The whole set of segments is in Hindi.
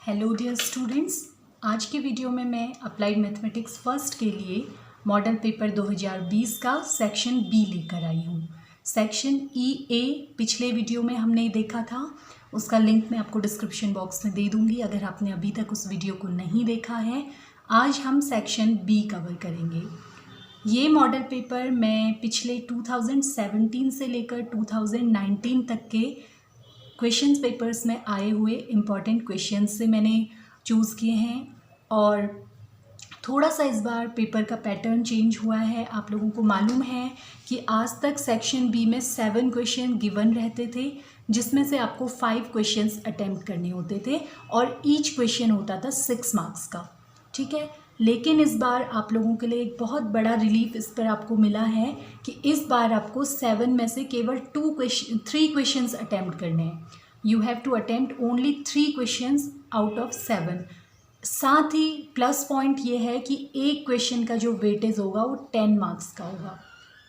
हेलो डियर स्टूडेंट्स, आज के वीडियो में मैं अप्लाइड मैथमेटिक्स फर्स्ट के लिए मॉडल पेपर 2020 का सेक्शन बी लेकर आई हूँ। सेक्शन ई ए पिछले वीडियो में हमने देखा था, उसका लिंक मैं आपको डिस्क्रिप्शन बॉक्स में दे दूँगी अगर आपने अभी तक उस वीडियो को नहीं देखा है। आज हम सेक्शन बी कवर करेंगे। ये मॉडल पेपर मैं पिछले 2017 से लेकर 2019 तक के क्वेश्चंस पेपर्स में आए हुए इम्पॉर्टेंट क्वेश्चंस से मैंने चूज़ किए हैं और थोड़ा सा इस बार पेपर का पैटर्न चेंज हुआ है। आप लोगों को मालूम है कि आज तक सेक्शन बी में 7 क्वेश्चन गिवन रहते थे, जिसमें से आपको 5 क्वेश्चंस अटेम्प्ट करने होते थे और ईच क्वेश्चन होता था 6 मार्क्स का। ठीक है, लेकिन इस बार आप लोगों के लिए एक बहुत बड़ा रिलीफ इस पर आपको मिला है कि इस बार आपको 7 में से केवल 3 क्वेश्चंस अटेम्प्ट करने हैं। You have to attempt only 3 questions out of 7। साथ ही प्लस पॉइंट ये है कि एक क्वेश्चन का जो वेटेज होगा वो 10 मार्क्स का होगा।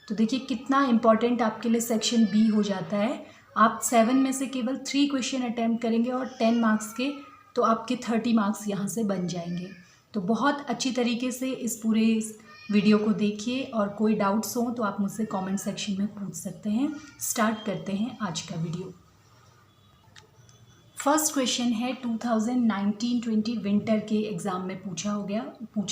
तो देखिए कितना इंपॉर्टेंट आपके लिए सेक्शन बी हो जाता है। आप 7 में से केवल 3 क्वेश्चन अटेम्प्ट करेंगे और 10 मार्क्स के, तो आपके 30 मार्क्स यहाँ से बन जाएंगे। तो बहुत अच्छी तरीके से इस पूरे वीडियो को देखिए और कोई डाउट्स हो तो आप मुझसे कमेंट सेक्शन में पूछ सकते हैं। स्टार्ट करते हैं आज का वीडियो। फर्स्ट क्वेश्चन है 2019-20 विंटर के एग्ज़ाम में पूछा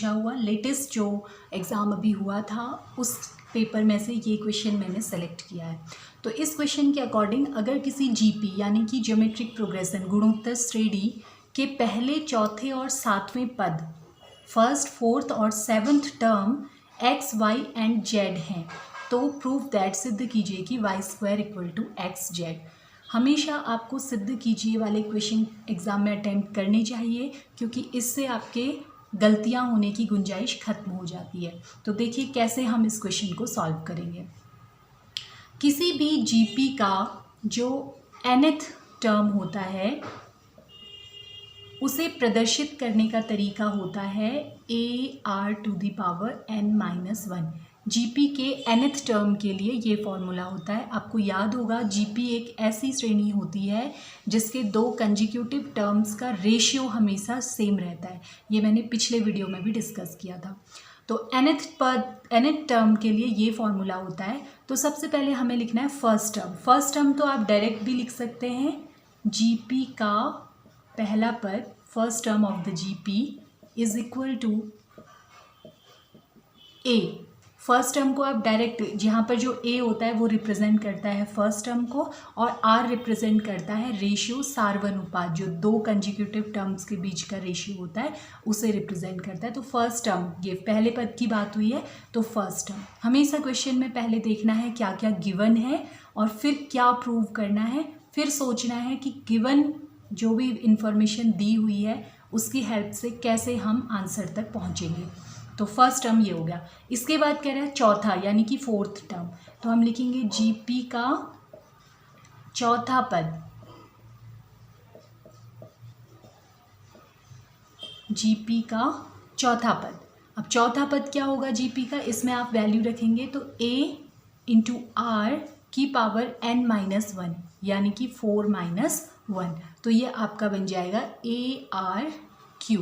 हुआ लेटेस्ट जो एग्ज़ाम अभी हुआ था उस पेपर में से ये क्वेश्चन मैंने सेलेक्ट किया है। तो इस क्वेश्चन के अकॉर्डिंग अगर किसी जीपी यानी कि ज्योमेट्रिक प्रोग्रेशन गुणोत्तर श्रेणी के पहले, चौथे और 7वें पद फर्स्ट, फोर्थ और 7th term X, Y and Z हैं, तो प्रूफ दैट सिद्ध कीजिए कि y² = xz। हमेशा आपको सिद्ध कीजिए वाले क्वेश्चन एग्ज़ाम में अटेम्प्ट करने चाहिए, क्योंकि इससे आपके गलतियां होने की गुंजाइश खत्म हो जाती है। तो देखिए कैसे हम इस क्वेश्चन को सॉल्व करेंगे। किसी भी जीपी का जो nth टर्म होता है उसे प्रदर्शित करने का तरीका होता है AR⁴ जीपी के nth टर्म के लिए ये फॉर्मूला होता है। आपको याद होगा जीपी एक ऐसी श्रेणी होती है जिसके 2 कंजिक्यूटिव टर्म्स का रेशियो हमेशा सेम रहता है। ये मैंने पिछले वीडियो में भी डिस्कस किया था। तो nth टर्म के लिए ये फॉर्मूला होता है। तो सबसे पहले हमें लिखना है फर्स्ट टर्म। फर्स्ट टर्म तो आप डायरेक्ट भी लिख सकते हैं, जीपी का पहला पद first term of the GP is equal to A. First term को आप डायरेक्ट, जहाँ पर जो ए होता है वो रिप्रेजेंट करता है फर्स्ट टर्म को और आर रिप्रेजेंट करता है रेशियो, सार्वनुपात, जो 2 कंजिक्यूटिव टर्म्स के बीच का रेशियो होता है उसे रिप्रेजेंट करता है। तो फर्स्ट टर्म, ये पहले पद की बात हुई है, तो फर्स्ट टर्म। हमेशा क्वेश्चन में पहले देखना है क्या क्या गिवन है और फिर क्या प्रूव करना है, फिर सोचना है कि गिवन जो भी इंफॉर्मेशन दी हुई है उसकी हेल्प से कैसे हम आंसर तक पहुंचेंगे। तो फर्स्ट टर्म ये हो गया। इसके बाद कह रहा है चौथा यानी कि 4th टर्म, तो हम लिखेंगे जीपी का चौथा पद, जीपी का चौथा पद। अब चौथा पद क्या होगा जीपी का, इसमें आप वैल्यू रखेंगे तो a × r की पावर n-1 यानी कि 4 - 1, तो ये आपका बन जाएगा AR3।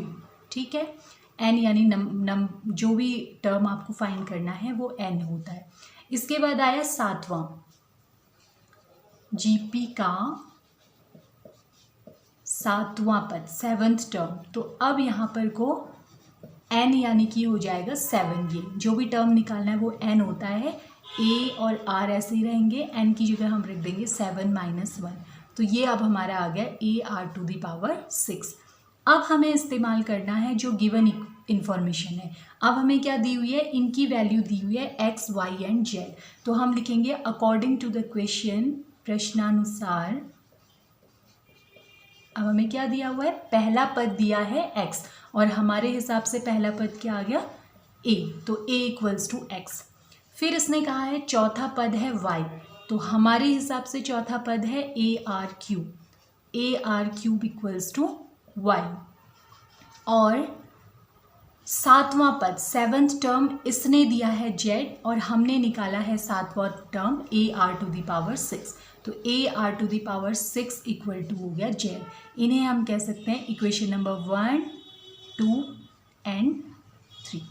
ठीक है, n यानी जो भी टर्म आपको फाइंड करना है वो n होता है। इसके बाद आया 7वां, जीपी का 7वां पद, 7th टर्म। तो अब यहाँ पर को n यानी कि हो जाएगा 7। ये जो भी टर्म निकालना है वो n होता है, a और r ऐसे ही रहेंगे, n की जगह हम रख देंगे 7 - 1। तो ये अब हमारा आ गया AR⁴ अब हमें इस्तेमाल करना है जो गिवन इंफॉर्मेशन है। अब हमें क्या दी हुई है, इनकी वैल्यू दी हुई है x, y एंड z। तो हम लिखेंगे अकॉर्डिंग टू द क्वेश्चन, प्रश्नानुसार। अब हमें क्या दिया हुआ है, पहला पद दिया है x और हमारे हिसाब से पहला पद क्या आ गया a, तो a = x। फिर इसने कहा है चौथा पद है y, तो हमारे हिसाब से चौथा पद है AR3 = y। और 7वां पद 7th टर्म इसने दिया है z और हमने निकाला है 7वां टर्म AR⁴ तो AR⁴ इक्वल टू हो गया Z। इन्हें हम कह सकते हैं इक्वेशन नंबर 1, 2 एंड 3।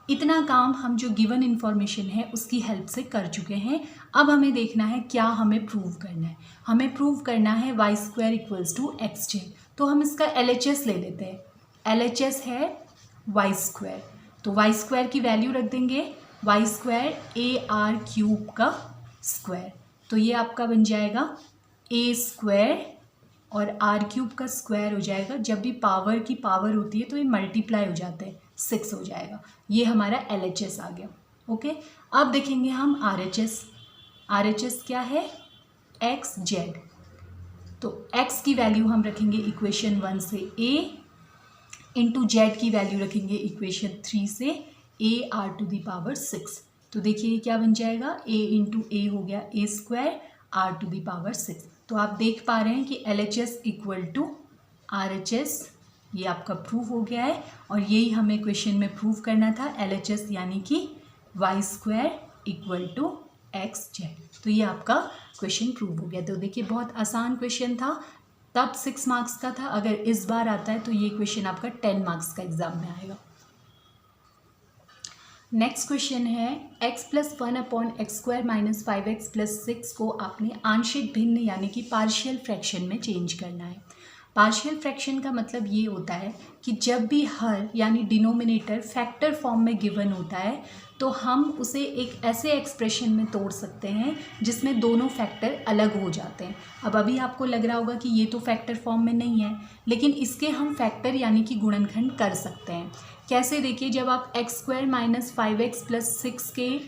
इतना काम हम जो गिवन इन्फॉर्मेशन है उसकी हेल्प से कर चुके हैं। अब हमें देखना है क्या हमें प्रूव करना है। हमें प्रूव करना है y² इक्वल्स टू XZ। तो हम इसका LHS ले लेते हैं। LHS है y², तो y² की वैल्यू रख देंगे, y² AR³ का स्क्वायर। तो ये आपका बन जाएगा A² और R³ का स्क्वायर हो जाएगा। जब भी पावर की पावर होती है तो ये मल्टीप्लाई हो जाते हैं, 6 हो जाएगा। ये हमारा LHS आ गया। ओके, अब देखेंगे हम RHS। RHS क्या है? XZ। तो x की वैल्यू हम रखेंगे इक्वेशन 1 से A इंटू Z की वैल्यू रखेंगे इक्वेशन 3 से AR⁴ तो देखिए ये क्या बन जाएगा, A इंटू A हो गया A² R⁴ तो आप देख पा रहे हैं कि LHS इक्वल टू RHS, ये आपका प्रूफ हो गया है। और यही हमें क्वेश्चन में प्रूव करना था, LHS यानी कि y² इक्वल टू XZ। तो ये आपका क्वेश्चन प्रूव हो गया। तो देखिए बहुत आसान क्वेश्चन था, तब 6 मार्क्स का था। अगर इस बार आता है तो ये क्वेश्चन आपका 10 मार्क्स का एग्जाम में आएगा। नेक्स्ट क्वेश्चन है x+1/(x²) - 5x+6 को आपने आंशिक भिन्न यानी कि पार्शियल फ्रैक्शन में चेंज करना है। पार्शियल फ्रैक्शन का मतलब ये होता है कि जब भी हर यानी डिनोमिनेटर फैक्टर फॉर्म में गिवन होता है तो हम उसे एक ऐसे एक्सप्रेशन में तोड़ सकते हैं जिसमें दोनों फैक्टर अलग हो जाते हैं। अब अभी आपको लग रहा होगा कि ये तो फैक्टर फॉर्म में नहीं है, लेकिन इसके हम फैक्टर यानी कि गुणनखंड कर सकते हैं। कैसे? देखिए, जब आप x² - 5x+6 के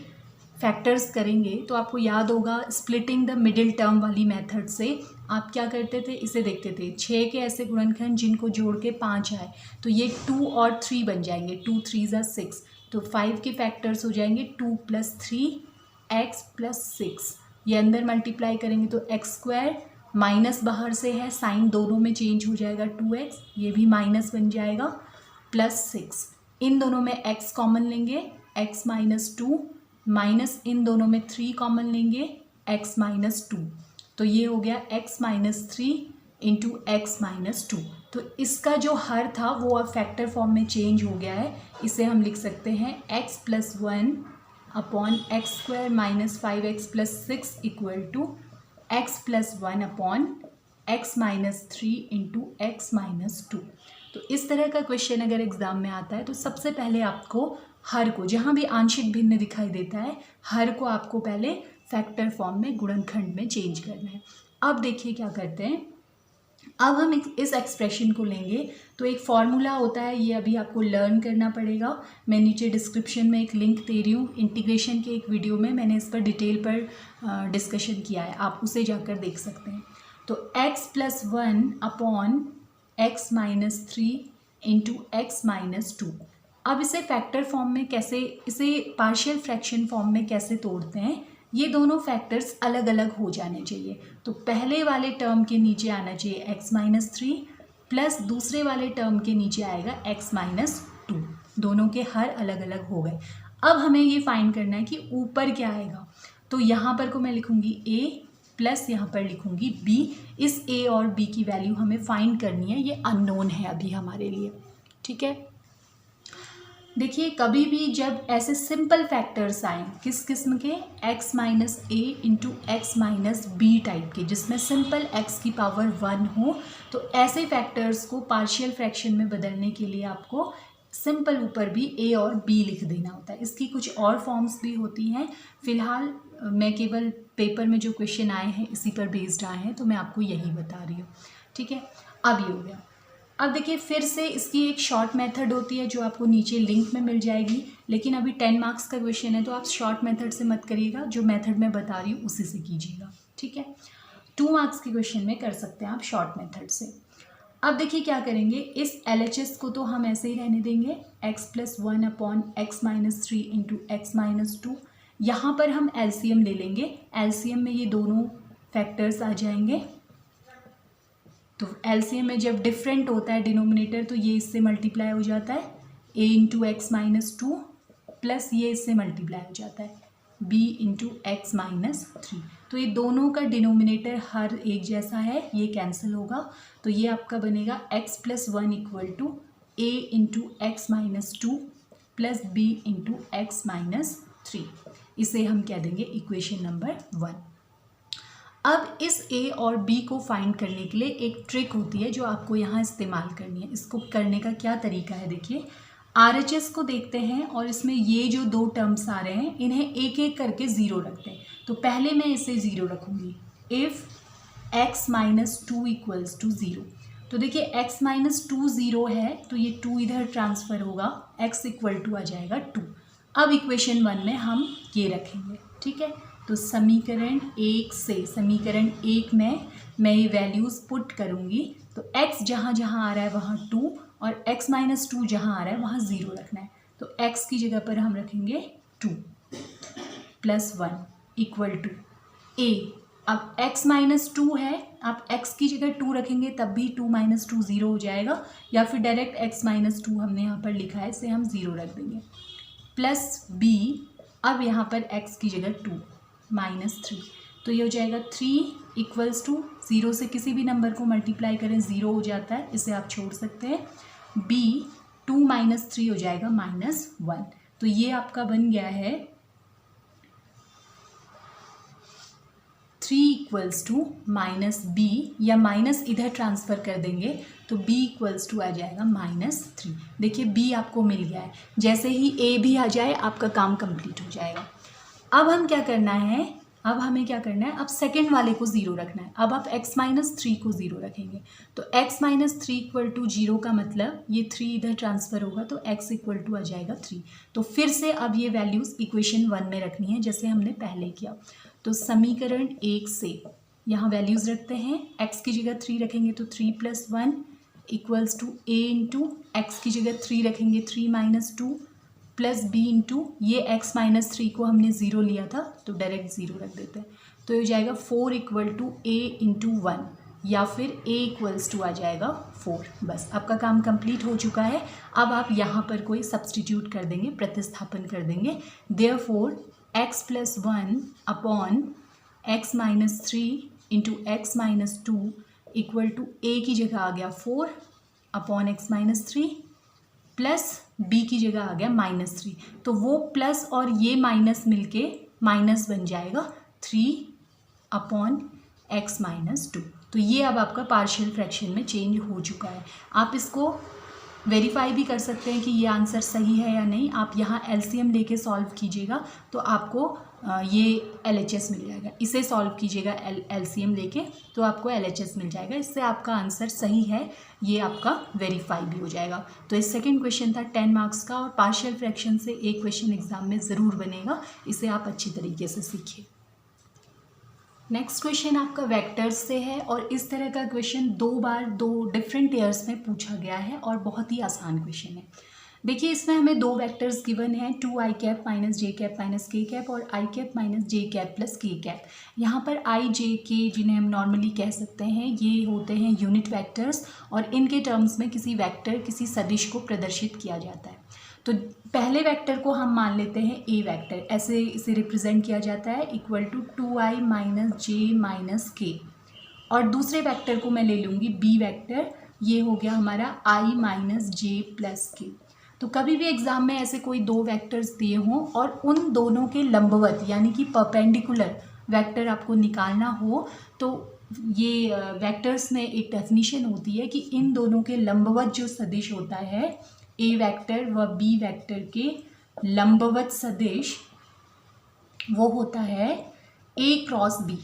फैक्टर्स करेंगे तो आपको याद होगा स्प्लिटिंग द मिडिल टर्म वाली मेथड से आप क्या करते थे, इसे देखते थे 6 के ऐसे गुणनखंड जिनको जोड़ के 5 आए तो ये 2 और 3 बन जाएंगे, 2 3 = 6। तो 5 के फैक्टर्स हो जाएंगे 2 + 3x + 6। ये अंदर मल्टीप्लाई करेंगे तो x² माइनस बाहर से है, साइन दोनों में चेंज हो जाएगा, 2x ये भी माइनस बन जाएगा +6। इन दोनों में x कॉमन लेंगे, x - 2 माइनस इन दोनों में 3 कॉमन लेंगे, x - 2 तो ये हो गया x - 3 इंटू x - 2। तो इसका जो हर था वो अब फैक्टर फॉर्म में चेंज हो गया है। इसे हम लिख सकते हैं x+1/(x² - 5x+6 equal to x+1/(x - 3 into x - 2। तो इस तरह का क्वेश्चन अगर एग्जाम में आता है तो सबसे पहले आपको हर को, जहाँ भी आंशिक भिन्न दिखाई देता है, हर को आपको पहले फैक्टर फॉर्म में गुणनखंड में चेंज करना है। अब देखिए क्या करते हैं, अब हम इस एक्सप्रेशन को लेंगे तो एक फॉर्मूला होता है, ये अभी आपको लर्न करना पड़ेगा। मैं नीचे डिस्क्रिप्शन में एक लिंक दे रही हूँ, इंटीग्रेशन के एक वीडियो में मैंने इस पर डिटेल पर डिस्कशन किया है, आप उसे जाकर देख सकते हैं। तो x+1/(x - 3 इंटू x - 2। अब इसे फैक्टर फॉर्म में कैसे, इसे पार्शियल फ्रैक्शन फॉर्म में कैसे तोड़ते हैं, ये दोनों फैक्टर्स अलग अलग हो जाने चाहिए। तो पहले वाले टर्म के नीचे आना चाहिए x - 3 प्लस दूसरे वाले टर्म के नीचे आएगा x - 2। दोनों के हर अलग अलग हो गए। अब हमें ये फाइंड करना है कि ऊपर क्या आएगा। तो यहाँ पर को मैं लिखूँगी a प्लस यहाँ पर लिखूँगी b। इस a और b की वैल्यू हमें फाइंड करनी है, ये अननोन है अभी हमारे लिए। ठीक है, देखिए कभी भी जब ऐसे सिंपल फैक्टर्स आए, किस किस्म के, x - a into x - b type के, जिसमें सिंपल x की पावर 1 हो, तो ऐसे फैक्टर्स को पार्शियल फ्रैक्शन में बदलने के लिए आपको सिंपल ऊपर भी a और b लिख देना होता है। इसकी कुछ और फॉर्म्स भी होती हैं, फिलहाल मैं केवल पेपर में जो क्वेश्चन आए हैं इसी पर बेस्ड आए हैं, तो मैं आपको यही बता रही हूँ। ठीक है, अब ये हो गया। अब देखिए फिर से इसकी एक शॉर्ट मेथड होती है जो आपको नीचे लिंक में मिल जाएगी, लेकिन अभी 10 मार्क्स का क्वेश्चन है तो आप शॉर्ट मेथड से मत करिएगा, जो मेथड मैं बता रही हूँ उसी से कीजिएगा। ठीक है, 2 मार्क्स के क्वेश्चन में कर सकते हैं आप शॉर्ट मेथड से। अब देखिए क्या करेंगे, इस LHS को तो हम ऐसे ही रहने देंगे, x+1/(x - 3 इंटू x - 2। यहाँ पर हम LCM ले लेंगे, LCM में ये दोनों फैक्टर्स आ जाएंगे। तो LCM में जब डिफरेंट होता है डिनोमिनेटर तो ये इससे मल्टीप्लाई हो जाता है, a इंटू x - 2 प्लस ये इससे मल्टीप्लाई हो जाता है b इंटू x - 3। तो ये दोनों का डिनोमिनेटर हर एक जैसा है, ये कैंसिल होगा। तो ये आपका बनेगा x + 1 = a × x - 2 + b × x - 3। इसे हम कह देंगे इक्वेशन नंबर 1। अब इस a और b को फाइंड करने के लिए एक ट्रिक होती है जो आपको यहाँ इस्तेमाल करनी है। इसको करने का क्या तरीका है, देखिए RHS को देखते हैं और इसमें ये जो दो टर्म्स आ रहे हैं इन्हें एक एक करके ज़ीरो रखते हैं। तो पहले मैं इसे ज़ीरो रखूँगी, इफ़ x - 2 = 0। तो देखिए x - 2 0 है तो ये 2 इधर ट्रांसफ़र होगा, x = आ जाएगा 2। अब इक्वेशन 1 में हम ये रखेंगे, ठीक है। तो समीकरण 1 से समीकरण 1 में मैं ये वैल्यूज़ पुट करूँगी। तो x जहाँ जहाँ आ रहा है वहाँ 2 और x - 2 जहाँ आ रहा है वहाँ 0 रखना है। तो x की जगह पर हम रखेंगे 2 + 1 = a। अब x - 2 है, आप x की जगह 2 रखेंगे तब भी 2 - 2 0 हो जाएगा, या फिर डायरेक्ट x - 2 हमने यहाँ पर लिखा है इसे हम 0 रख देंगे, प्लस b। अब यहाँ पर x की जगह 2 -3, तो ये हो जाएगा 3 = 0 से किसी भी नंबर को मल्टीप्लाई करें 0 हो जाता है, इसे आप छोड़ सकते हैं। b 2 - 3 हो जाएगा -1। तो ये आपका बन गया है 3 = -b, या माइनस इधर ट्रांसफ़र कर देंगे तो b = आ जाएगा -3। देखिए b आपको मिल गया है, जैसे ही a भी आ जाए आपका काम कंप्लीट हो जाएगा। अब हम क्या करना है, अब हमें क्या करना है, अब सेकंड वाले को 0 रखना है। अब आप x - 3 को 0 रखेंगे तो x - 3 = 0 का मतलब ये 3 इधर ट्रांसफ़र होगा तो x = आ जाएगा 3। तो फिर से अब ये वैल्यूज़ इक्वेशन 1 में रखनी है जैसे हमने पहले किया। तो समीकरण 1 से यहाँ वैल्यूज़ रखते हैं, x की जगह 3 रखेंगे तो 3 + 1 = a × x की जगह 3 रखेंगे 3 - 2 प्लस b इंटू ये x - 3 को हमने 0 लिया था तो डायरेक्ट 0 रख देते हैं। तो ये हो जाएगा 4 = a × 1, या फिर a = आ जाएगा 4। बस आपका काम कंप्लीट हो चुका है। अब आप यहाँ पर कोई सब्सटीट्यूट कर देंगे, प्रतिस्थापन कर देंगे। Therefore x + 1 upon x - 3 × x - 2 = a की जगह आ गया 4 अपॉन x - 3 प्लस b की जगह आ गया -3। तो वो प्लस और ये माइनस मिलके माइनस बन जाएगा 3 अपॉन x - 2। तो ये अब आपका पार्शियल फ्रैक्शन में चेंज हो चुका है। आप इसको वेरीफाई भी कर सकते हैं कि ये आंसर सही है या नहीं। आप यहाँ एलसीएम लेके सॉल्व कीजिएगा तो आपको ये LHS मिल जाएगा। इसे सॉल्व कीजिएगा एलसीएम लेके तो आपको LHS मिल जाएगा। इससे आपका आंसर सही है ये आपका वेरीफाई भी हो जाएगा। तो ये सेकंड क्वेश्चन था 10 मार्क्स का, और पार्शियल फ्रैक्शन से एक क्वेश्चन एग्जाम में ज़रूर बनेगा। इसे आप अच्छी तरीके से सीखिए। नेक्स्ट क्वेश्चन आपका वेक्टर्स से है, और इस तरह का क्वेश्चन 2 बार 2 डिफरेंट ईयर्स में पूछा गया है और बहुत ही आसान क्वेश्चन है। देखिए इसमें हमें 2 वेक्टर्स गिवन हैं, 2i cap - j cap - k cap और i cap - j cap + k cap. यहाँ पर i, j, k जिन्हें हम नॉर्मली कह सकते हैं ये होते हैं यूनिट वेक्टर्स, और इनके टर्म्स में किसी वेक्टर किसी सदिश को प्रदर्शित किया जाता है। तो पहले वेक्टर को हम मान लेते हैं a वेक्टर, ऐसे इसे रिप्रेजेंट किया जाता है = 2i - j - k। और दूसरे वेक्टर को मैं ले लूँगी b वेक्टर, ये हो गया हमारा i - j + k। तो कभी भी एग्ज़ाम में ऐसे कोई 2 वेक्टर्स दिए हों और उन दोनों के लंबवत यानी कि परपेंडिकुलर वेक्टर आपको निकालना हो, तो ये वेक्टर्स में एक डेफिनेशन होती है कि इन दोनों के लंबवत जो सदिश होता है a वेक्टर व b वेक्टर के लंबवत सदिश, वो होता है a क्रॉस b।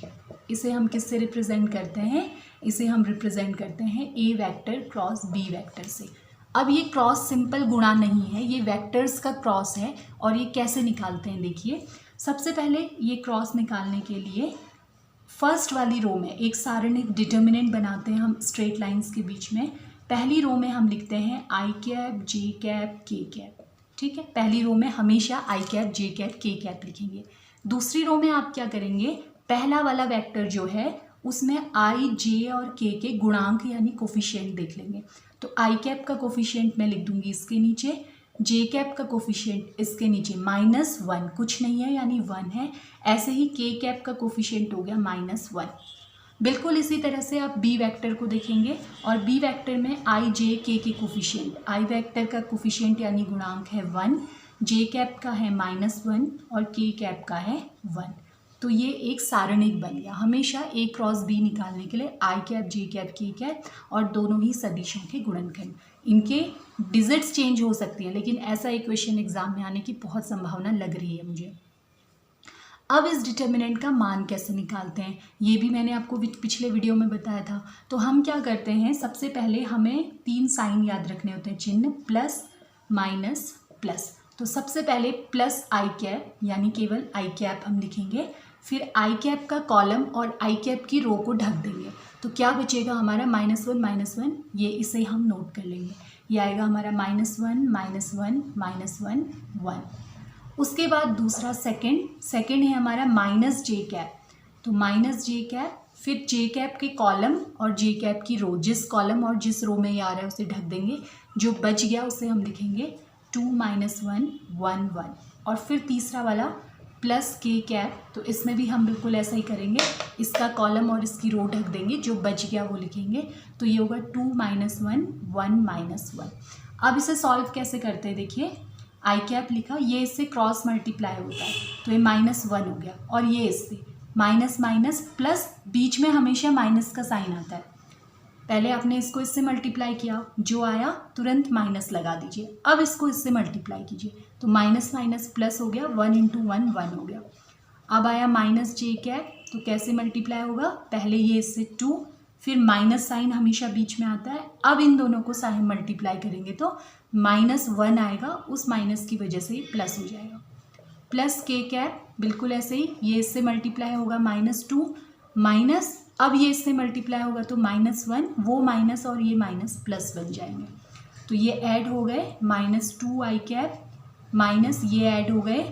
इसे हम किससे रिप्रेजेंट करते हैं, इसे हम रिप्रेजेंट करते हैं a vector cross b vector से। अब ये क्रॉस सिंपल गुणा नहीं है, ये वेक्टर्स का क्रॉस है। और ये कैसे निकालते हैं, देखिए सबसे पहले ये क्रॉस निकालने के लिए फर्स्ट वाली रो में एक सारणिक डिटर्मिनेंट बनाते हैं हम स्ट्रेट लाइंस के बीच में। पहली रो में हम लिखते हैं i cap, j cap, k cap, ठीक है। पहली रो में हमेशा i cap, j cap, k cap लिखेंगे। दूसरी रो में आप क्या करेंगे, पहला वाला वेक्टर जो है उसमें i, j और k के गुणांक यानी कोफिशिएंट देख लेंगे। तो i कैप का कोफिशिएंट मैं लिख दूंगी इसके नीचे, जे कैप का कोफिशिएंट इसके नीचे -1 कुछ नहीं है यानी 1 है। ऐसे ही के कैप का कोफिशिएंट हो गया -1। बिल्कुल इसी तरह से आप बी वेक्टर को देखेंगे और बी वेक्टर में आई जे के कोफिशिएंट, आई वेक्टर का कोफिशिएंट यानी गुणांक है 1, जे कैप का है -1 और के कैप का है 1। तो ये एक सारणिक बन गया। हमेशा ए क्रॉस बी निकालने के लिए आई कैप जे कैप के कैप और दोनों ही सदिशों के गुणनखंड, इनके डिजिट्स चेंज हो सकती हैं, लेकिन ऐसा इक्वेशन एग्जाम में आने की बहुत संभावना लग रही है मुझे। अब इस डिटर्मिनेंट का मान कैसे निकालते हैं ये भी मैंने आपको पिछले वीडियो में बताया था। तो हम क्या करते हैं, सबसे पहले हमें 3 साइन याद रखने होते हैं, चिन्ह प्लस माइनस प्लस। तो सबसे पहले प्लस आई कैप यानी केवल आई कैप हम लिखेंगे, फिर आई कैप का कॉलम और आई कैप की रो को ढक देंगे। तो क्या बचेगा हमारा -1 ये इसे हम नोट कर लेंगे। ये आएगा हमारा -1 1। उसके बाद दूसरा सेकंड है हमारा माइनस जे कैप। तो माइनस जे कैप, फिर जे कैप के कॉलम और जे कैप की रो, जिस कॉलम और जिस रो में ये आ रहा है उसे ढक देंगे। जो बच गया उसे हम लिखेंगे 2 - 1 1 1। और फिर तीसरा वाला प्लस के कैप, तो इसमें भी हम बिल्कुल ऐसा ही करेंगे, इसका कॉलम और इसकी रो ढक देंगे, जो बच गया वो लिखेंगे। तो ये होगा 2 - 1 1 - 1। अब इसे सॉल्व कैसे करते हैं, देखिए आई कैप लिखा, ये इससे क्रॉस मल्टीप्लाई होता है तो ये -1 हो गया, और ये इससे माइनस माइनस प्लस, बीच में हमेशा माइनस का साइन आता है। पहले आपने इसको इससे मल्टीप्लाई किया, जो आया तुरंत माइनस लगा दीजिए। अब इसको इससे मल्टीप्लाई कीजिए तो माइनस माइनस प्लस हो गया, 1 × 1 1 हो गया। अब आया माइनस जे कैप, तो कैसे मल्टीप्लाई होगा, पहले ये इससे 2, फिर माइनस साइन हमेशा बीच में आता है। अब इन दोनों को साइन मल्टीप्लाई करेंगे तो -1 आएगा, उस माइनस की वजह से प्लस हो जाएगा। प्लस के कैप बिल्कुल ऐसे ही, ये इससे मल्टीप्लाई होगा -2 माइनस, अब ये इससे मल्टीप्लाई होगा तो -1, वो माइनस और ये माइनस प्लस बन जाएंगे। तो ये ऐड हो गए -2 आई कैप माइनस ये ऐड हो गए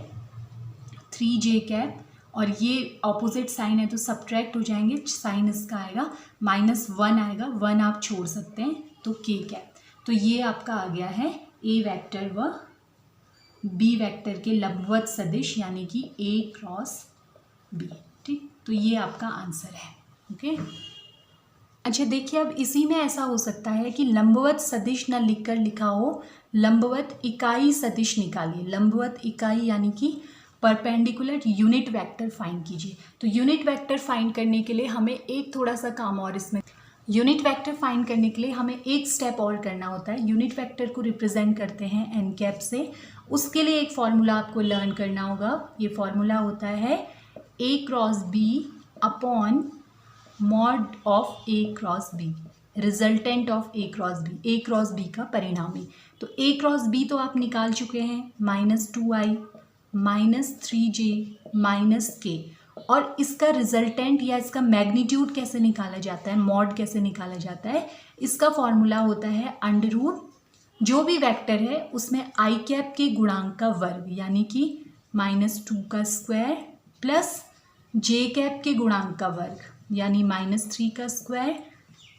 3 जे कैप, और ये ऑपोजिट साइन है तो सब्ट्रैक्ट हो जाएंगे, साइन इसका आएगा -1 आएगा, 1 आप छोड़ सकते हैं तो के कैप। तो ये आपका आ गया है ए वेक्टर व बी वेक्टर के लंबवत सदिश यानी कि ए क्रॉस बी। ठीक, तो ये आपका आंसर है। ओके, अच्छा देखिए, अब इसी में ऐसा हो सकता है कि लंबवत सदिश ना लिखकर लिखा हो लंबवत इकाई सदिश निकालिए। लंबवत इकाई यानी कि परपेंडिकुलर यूनिट वेक्टर फाइंड कीजिए। तो यूनिट वेक्टर फाइंड करने के लिए हमें एक थोड़ा सा काम और इसमें, यूनिट वेक्टर फाइंड करने के लिए हमें एक स्टेप और करना होता है। यूनिट वेक्टर को रिप्रेजेंट करते हैं एन कैप से, उसके लिए एक फॉर्मूला आपको लर्न करना होगा। ये फॉर्मूला होता है A cross B upon mod of A cross B, resultant of A cross B, A cross B का परिणामी। तो ए क्रॉस बी तो आप निकाल चुके हैं, -2i -3j -k, और इसका रिजल्टेंट या इसका मैग्नीट्यूड कैसे निकाला जाता है, मॉड कैसे निकाला जाता है, इसका फॉर्मूला होता है √ जो भी वेक्टर है उसमें आई कैप के गुणांक का वर्ग यानी कि -2 का स्क्वायर प्लस जे कैप के गुणांक का वर्ग यानी -3 का स्क्वायर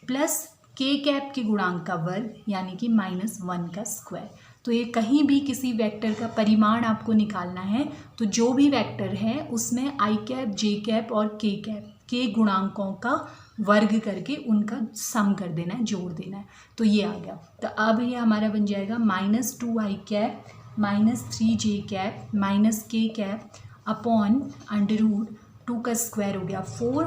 प्लस के कैप के गुणांक का वर्ग यानी कि -1 का स्क्वायर। तो ये कहीं भी किसी वेक्टर का परिमाण आपको निकालना है तो जो भी वेक्टर है उसमें आई कैप जे कैप और के कैप के गुणांकों का वर्ग करके उनका सम कर देना है, जोड़ देना है। तो ये आ गया। तो अब ये हमारा बन जाएगा -2 आई कैप -3 जे कैप -k कैप अपॉन √ 2 का स्क्वायर हो गया 4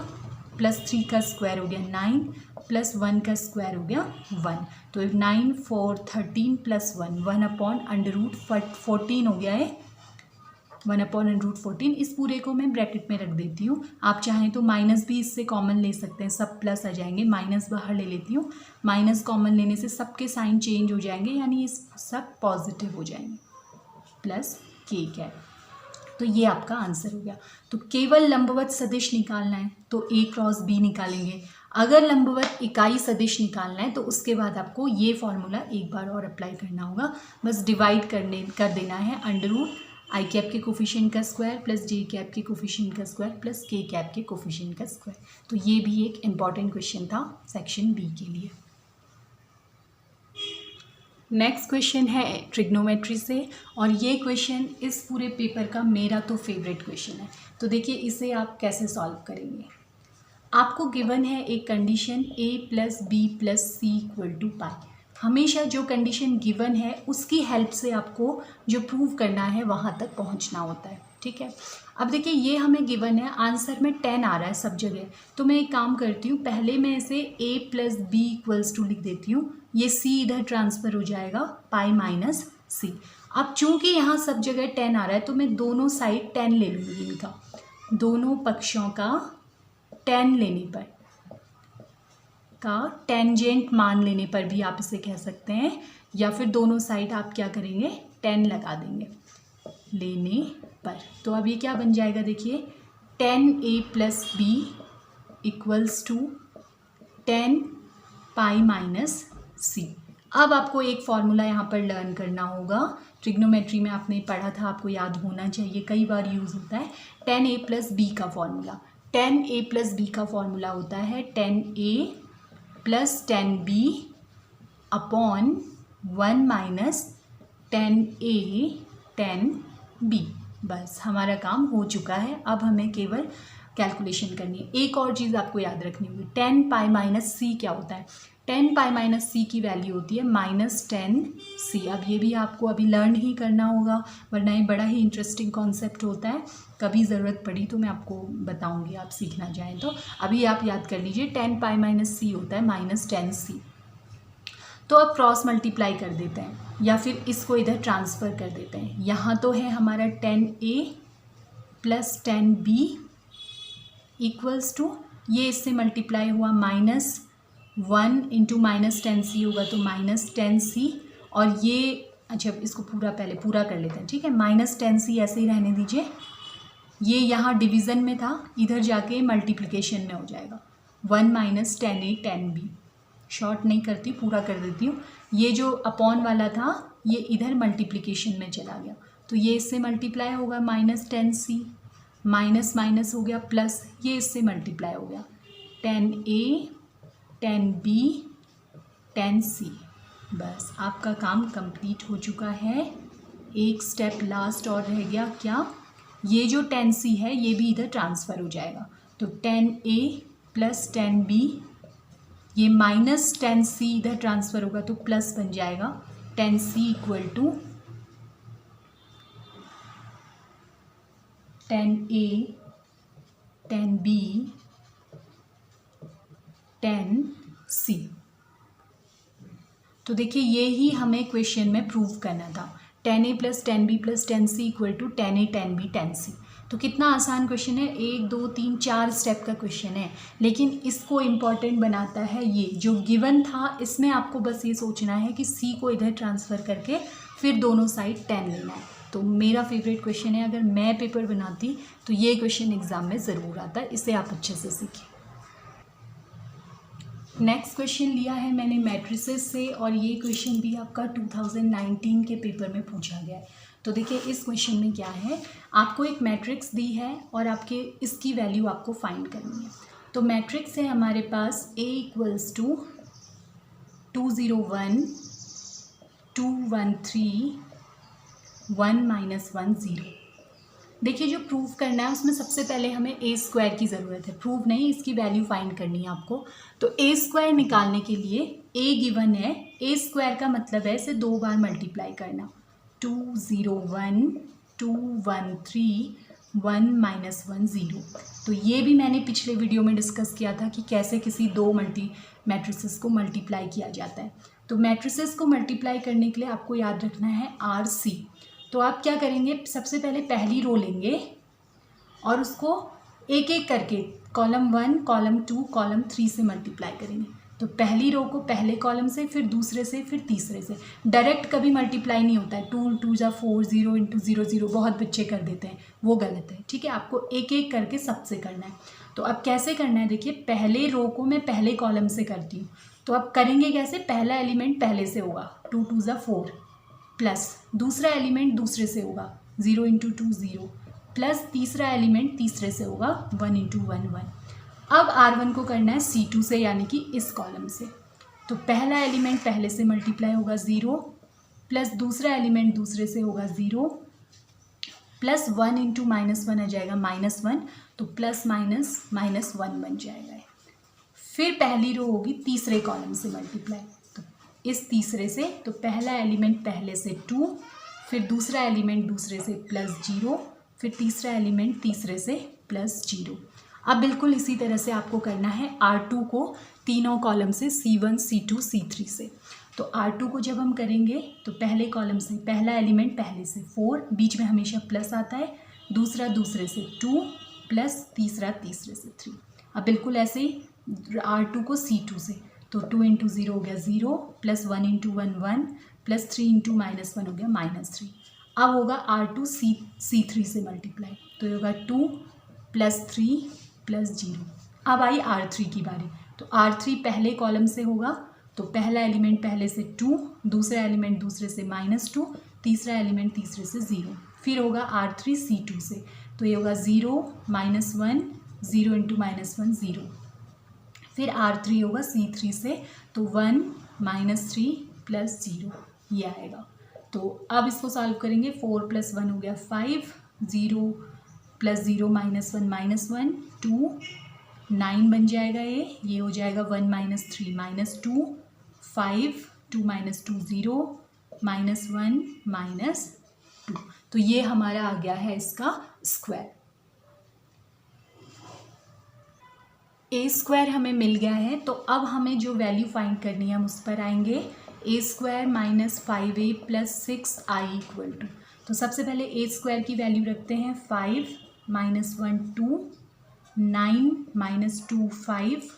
प्लस 3 का स्क्वायर हो गया 9 प्लस 1 का स्क्वायर हो गया 1। तो 9 4 13 प्लस 1 1 अपॉन √ 14 हो गया है, 1 अपॉन √14। इस पूरे को मैं ब्रैकेट में रख देती हूँ। आप चाहें तो माइनस भी इससे कॉमन ले सकते हैं, सब प्लस आ जाएंगे। माइनस बाहर ले लेती हूँ, माइनस कॉमन लेने से सबके साइन चेंज हो जाएंगे यानी ये सब पॉजिटिव हो जाएंगे, प्लस के कैप। तो ये आपका आंसर हो गया। तो केवल लंबवत सदिश निकालना है तो ए क्रॉस बी निकालेंगे। अगर लंबवत इकाई सदिश निकालना है तो उसके बाद आपको ये फॉर्मूला एक बार और अप्लाई करना होगा। बस डिवाइड कर देना है √ आई कैप के कोफिशिएंट का स्क्वायर प्लस जे कैप के कोफिशिएंट का स्क्वायर प्लस के कैप के कोफिशिएंट का स्क्वायर। तो ये भी एक इम्पॉर्टेंट क्वेश्चन था सेक्शन बी के लिए। नेक्स्ट क्वेश्चन है ट्रिग्नोमेट्री से, और ये क्वेश्चन इस पूरे पेपर का मेरा तो फेवरेट क्वेश्चन है। तो देखिए इसे आप कैसे सॉल्व करेंगे। आपको गिवन है एक condition a plus B plus C equal to pi. हमेशा जो कंडीशन गिवन है उसकी हेल्प से आपको जो प्रूव करना है वहाँ तक पहुँचना होता है, ठीक है। अब देखिए ये हमें गिवन है, आंसर में 10 आ रहा है सब जगह, तो मैं एक काम करती हूँ, पहले मैं इसे a plus B equals to लिख देती हूँ, ये c इधर ट्रांसफ़र हो जाएगा पाई माइनस सी। अब चूंकि यहाँ सब जगह 10 आ रहा है तो मैं दोनों साइड 10 ले लूँगी, इनका दोनों पक्षों का 10 लेने पर का टेंजेंट मान लेने पर भी आप इसे कह सकते हैं, या फिर दोनों साइड आप क्या करेंगे 10 लगा देंगे लेने पर। तो अब ये क्या बन जाएगा, देखिए 10a plus B equals to 10 pi minus C. अब आपको एक फॉर्मूला यहाँ पर लर्न करना होगा, ट्रिग्नोमेट्री में आपने पढ़ा था, आपको याद होना चाहिए, कई बार यूज़ होता है 10a प्लस बी का फॉर्मूला। 10a प्लस बी का फॉर्मूला होता है 10a plus 10b upon 1 minus 10a 10b। बस हमारा काम हो चुका है, अब हमें केवल कैलकुलेशन करनी है। एक और चीज़ आपको याद रखनी होगी, 10 पाई माइनस सी क्या होता है। 10 पाई माइनस सी की वैल्यू होती है माइनस 10c। अब ये भी आपको अभी लर्न ही करना होगा, वरना ये बड़ा ही इंटरेस्टिंग कॉन्सेप्ट होता है, कभी ज़रूरत पड़ी तो मैं आपको बताऊंगी, आप सीखना चाहें तो। अभी आप याद कर लीजिए 10 पाई माइनस सी होता है माइनस 10c। तो अब क्रॉस मल्टीप्लाई कर देते हैं, या फिर इसको इधर ट्रांसफ़र कर देते हैं। यहाँ तो है हमारा 10a plus 10b equals to, ये इससे मल्टीप्लाई हुआ माइनस 1 इंटू माइनस 10c होगा तो माइनस 10c, और ये अच्छा इसको पहले पूरा कर लेते हैं, ठीक है। माइनस 10c ऐसे ही रहने दीजिए, ये यहाँ डिवीज़न में था, इधर जाके मल्टीप्लिकेशन में हो जाएगा 1 माइनस 10a 10b। शॉर्ट नहीं करती, पूरा कर देती हूँ। ये जो अपॉन वाला था ये इधर मल्टीप्लिकेशन में चला गया, तो ये इससे मल्टीप्लाई होगा माइनस 10c, माइनस माइनस हो गया प्लस, ये इससे मल्टीप्लाई हो गया 10a 10b 10c। बस आपका काम कंप्लीट हो चुका है। एक स्टेप लास्ट और रह गया, क्या, ये जो 10c है ये भी इधर ट्रांसफ़र हो जाएगा, तो 10a प्लस 10b, ये माइनस 10c इधर ट्रांसफ़र होगा तो प्लस बन जाएगा 10c equal to 10a 10b 10c। तो देखिए ये ही हमें क्वेश्चन में प्रूव करना था, 10a plus 10b plus 10c equal to 10a 10b 10c। तो कितना आसान क्वेश्चन है, 1 2 3 4 स्टेप का क्वेश्चन है, लेकिन इसको इम्पॉर्टेंट बनाता है ये जो गिवन था। इसमें आपको बस ये सोचना है कि c को इधर ट्रांसफ़र करके फिर दोनों साइड 10 लेना है। तो मेरा फेवरेट क्वेश्चन है, अगर मैं पेपर बनाती तो ये क्वेश्चन एग्ज़ाम में ज़रूर आता है, इसे आप अच्छे से सीखिए। नेक्स्ट क्वेश्चन लिया है मैंने मैट्रिसेस से, और ये क्वेश्चन भी आपका 2019 के पेपर में पूछा गया है। तो देखिए इस क्वेश्चन में क्या है, आपको एक मैट्रिक्स दी है और आपके इसकी वैल्यू आपको फाइंड करनी है। तो मैट्रिक्स है हमारे पास A इक्वल्स टू 201 213 1 माइनस 1 0। देखिए जो प्रूव करना है उसमें सबसे पहले हमें a स्क्वायर की ज़रूरत है, प्रूव नहीं, इसकी वैल्यू फाइंड करनी है आपको। तो a स्क्वायर निकालने के लिए a गिवन है, a स्क्वायर का मतलब है इसे 2 बार मल्टीप्लाई करना, 201 213 1 माइनस 1 0। तो ये भी मैंने पिछले वीडियो में डिस्कस किया था कि कैसे किसी दो मैट्रिसेस को मल्टीप्लाई किया जाता है। तो मैट्रिसेस को मल्टीप्लाई करने के लिए आपको याद रखना है RC। तो आप क्या करेंगे, सबसे पहले पहली रो लेंगे और उसको एक एक करके कॉलम 1 कॉलम 2 कॉलम 3 से मल्टीप्लाई करेंगे। तो पहली रो को पहले कॉलम से, फिर दूसरे से, फिर तीसरे से। डायरेक्ट कभी मल्टीप्लाई नहीं होता है, 2 2 जा 4 0 इंटू 0 0 बहुत बच्चे कर देते हैं, वो गलत है, ठीक है। आपको एक एक करके सबसे करना है। तो अब कैसे करना है, देखिए पहले रो को मैं पहले कॉलम से करती हूँ, तो अब करेंगे कैसे, पहला एलिमेंट पहले से होगा 2 2 जा 4 प्लस दूसरा एलिमेंट दूसरे से होगा 0 इंटू 2 0 प्लस तीसरा एलिमेंट तीसरे से होगा 1 इंटू 1 1। अब R1 को करना है C2 से, यानी कि इस कॉलम से। तो पहला एलिमेंट पहले से मल्टीप्लाई होगा 0, प्लस दूसरा एलिमेंट दूसरे से होगा 0, प्लस 1 इंटू -1 आ जाएगा -1, तो प्लस माइनस -1 बन जाएगा। फिर पहली रो होगी तीसरे कॉलम से मल्टीप्लाई, तो इस तीसरे से, तो पहला एलिमेंट पहले से 2, फिर दूसरा एलिमेंट दूसरे से +0, फिर तीसरा एलिमेंट तीसरे से +0। अब बिल्कुल इसी तरह से आपको करना है R2 को तीनों कॉलम से C1, C2, C3 से। तो R2 को जब हम करेंगे तो पहले कॉलम से पहला एलिमेंट पहले से 4, बीच में हमेशा प्लस आता है, दूसरा दूसरे से 2, प्लस तीसरा तीसरे से 3। अब बिल्कुल ऐसे ही R2 को C2 से, तो 2 इंटू 0 हो गया 0, प्लस 1 इंटू 1 1, प्लस 3 इंटू -1 हो गया -3। अब होगा R2 C3 से मल्टीप्लाई, तो होगा 2 प्लस 3 प्लस 0। अब आई R3 की बारी, तो R3 पहले कॉलम से होगा, तो पहला एलिमेंट पहले से 2, दूसरा एलिमेंट दूसरे से -2, तीसरा एलिमेंट तीसरे से 0। फिर होगा R3 C2 से, तो ये होगा 0 -1, 0 इंटू -1 0। फिर R3 होगा C3 से, तो 1 -3 प्लस 0 ये आएगा। तो अब इसको सॉल्व करेंगे, 4 प्लस 1 हो गया 5, 0 प्लस 0 -1 2, 9 बन जाएगा। ये हो जाएगा 1 -3 -2, 5, 2 -2 0, -1 -2। तो ये हमारा आ गया है इसका स्क्वायर। A² हमें मिल गया है, तो अब हमें जो वैल्यू फाइंड करनी है हम उस पर आएंगे। A² - 5A + 6I = तो सबसे पहले A² की वैल्यू रखते हैं 5 - 1 2, 9 - 2 5,